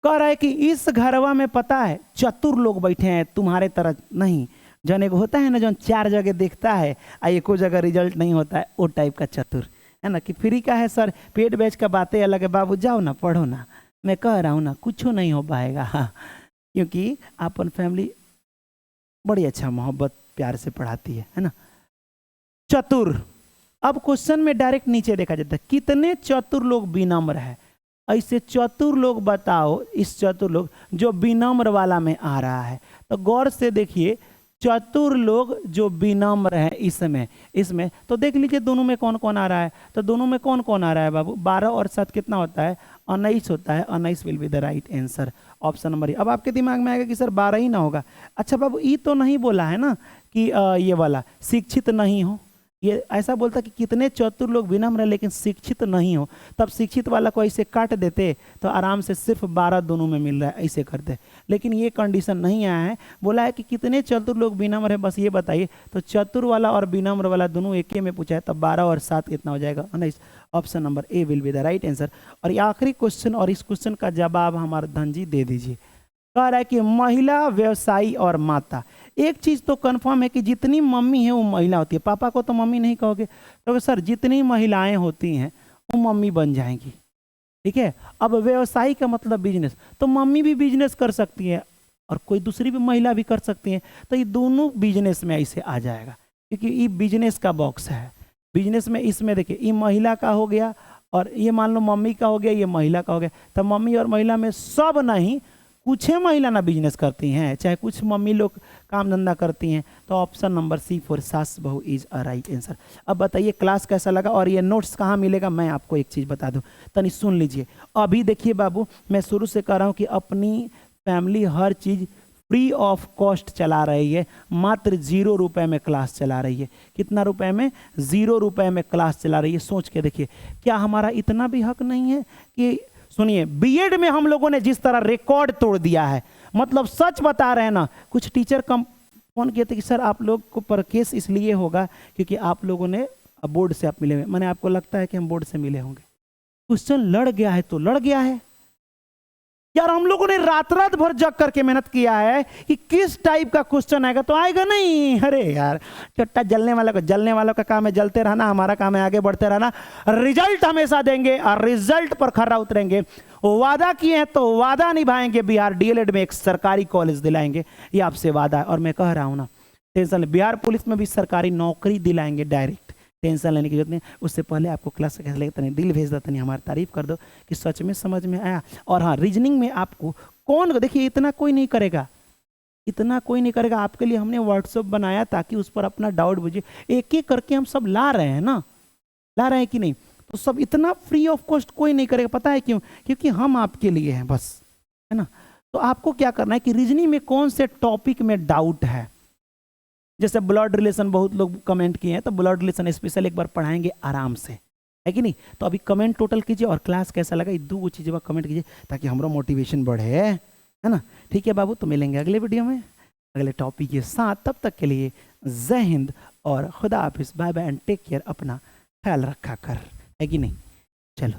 कह रहा है कि इस घरवा में पता है चतुर लोग बैठे हैं, तुम्हारे तरह नहीं, जन एक होता है ना जो 4 जगह देखता है आ एको जगह रिजल्ट नहीं होता है, वो टाइप का चतुर, है ना। कि फ्री का है सर, पेड बैच का बातें अलग है, बाबू जाओ ना पढ़ो ना, मैं कह रहा हूँ ना कुछ नहीं हो पाएगा, हाँ क्योंकि अपन फैमिली बड़ी अच्छा मोहब्बत प्यार से पढ़ाती है ना। चतुर, अब क्वेश्चन में डायरेक्ट नीचे देखा जाता है कितने चतुर लोग विनम्र है, ऐसे चतुर लोग बताओ, इस चतुर लोग जो विनम्र वाला में आ रहा है, तो गौर से देखिए चतुर लोग जो विनम्र है इसमें तो देख लीजिए दोनों में कौन कौन आ रहा है, तो दोनों में कौन कौन आ रहा है बाबू, 12 और 7 कितना होता है, 19 होता है, 19 will be the right answer, option number ए। अब आपके दिमाग में आएगा कि सर 12 ही ना होगा, अच्छा बाबू ये तो नहीं बोला है ना कि ये वाला शिक्षित नहीं हो, ये ऐसा बोलता कि कितने चतुर लोग विनम्र हैं लेकिन शिक्षित नहीं हो, तब शिक्षित वाला को ऐसे काट देते तो आराम से सिर्फ 12 दोनों में मिल रहा है, ऐसे करते। लेकिन ये कंडीशन नहीं आया है, बोला है कि कितने चतुर लोग विनम्र हैं, बस ये बताइए। तो चतुर वाला और विनम्र वाला दोनों एक ही में पूछा है, तब 12 और 7 कितना हो जाएगा? 19। Option number A will be the right answer. और ये आखिरी क्वेश्चन, और इस क्वेश्चन का जवाब हमारे धनजी दे दीजिए। कह रहा है कि महिला, व्यवसायी और माता। एक चीज तो कंफर्म है कि जितनी मम्मी है वो महिला होती है। पापा को तो मम्मी नहीं कहोगे, तो सर जितनी महिलाएं होती हैं वो मम्मी बन जाएंगी, ठीक है। अब व्यवसायी का मतलब बिजनेस, तो मम्मी भी बिजनेस कर सकती है और कोई दूसरी भी महिला भी कर सकती है, तो ये दोनों बिजनेस में ऐसे आ जाएगा, क्योंकि ये बिजनेस का बॉक्स है। बिजनेस में इसमें देखिए, ये महिला का हो गया और ये मान लो मम्मी का हो गया, ये महिला का हो गया। तो मम्मी और महिला में सब नहीं, कुछ महिला ना बिजनेस करती हैं, चाहे कुछ मम्मी लोग काम धंधा करती हैं। तो ऑप्शन नंबर सी फॉर सास बहू इज अ राइट आंसर। अब बताइए क्लास कैसा लगा, और ये नोट्स कहाँ मिलेगा? मैं आपको एक चीज़ बता दूं, तनी सुन लीजिए। अभी देखिए बाबू, मैं शुरू से कह रहा हूँ कि अपनी family her cheese free of cost चला रही है, मात्र 0 रुपए में क्लास चला रही है। कितना रुपए में? 0 रुपए में क्लास चला रही है। सोच के देखिए, क्या हमारा इतना भी हक नहीं है कि, सुनिए, बीएड में हम लोगों ने जिस तरह रिकॉर्ड तोड़ दिया है, मतलब सच बता रहे हैं ना। कुछ टीचर कम फोन किए थे कि सर आप लोग को पर केस इसलिए होगा क्योंकि आप लोगों ने बोर्ड से आप मिले हुए। मैंने आपको लगता है कि हम बोर्ड से मिले होंगे? क्वेश्चन लड़ गया है तो लड़ गया है यार। हम लोगों ने रात रात भर जग करके मेहनत किया है कि किस टाइप का क्वेश्चन आएगा, तो आएगा नहीं। अरे यार, चट्टा जलने वालों का काम है जलते रहना, हमारा काम है आगे बढ़ते रहना। रिजल्ट हमेशा देंगे और रिजल्ट पर खरा उतरेंगे। वादा किए हैं तो वादा निभाएंगे। बिहार डीएलएड में एक सरकारी कॉलेज दिलाएंगे, ये आपसे वादा है। और मैं कह रहा हूँ ना, टेंशन, बिहार पुलिस में भी सरकारी नौकरी दिलाएंगे डायरेक्ट, टेंशन लेने की जरूरत नहीं। उससे पहले आपको क्लास कैसे लगे तनी दिल भेज दो, तनी हमारी तारीफ कर दो कि सच में समझ में आया। और हाँ, रीजनिंग में आपको कौन, देखिए इतना कोई नहीं करेगा, इतना कोई नहीं करेगा। आपके लिए हमने व्हाट्सएप बनाया ताकि उस पर अपना डाउट बुझे। एक एक करके हम सब ला रहे हैं ना, ला रहे हैं कि नहीं? तो सब इतना फ्री ऑफ कॉस्ट कोई नहीं करेगा। पता है क्यों? क्योंकि हम आपके लिए हैं बस, है ना। तो आपको क्या करना है कि रीजनिंग में कौन से टॉपिक में डाउट है, जैसे ब्लड रिलेशन बहुत लोग कमेंट किए हैं, तो ब्लड रिलेशन स्पेशल एक बार पढ़ाएंगे आराम से, है कि नहीं। तो अभी कमेंट टोटल कीजिए और क्लास कैसा लगा ये 2 चीज़ें कमेंट कीजिए ताकि हमारा मोटिवेशन बढ़े, है ना। ठीक है बाबू, तो मिलेंगे अगले वीडियो में अगले टॉपिक के साथ। तब तक के लिए जय हिंद और खुदा हाफिज, bye bye and take care. अपना ख्याल रखा कर, है कि नहीं। चलो।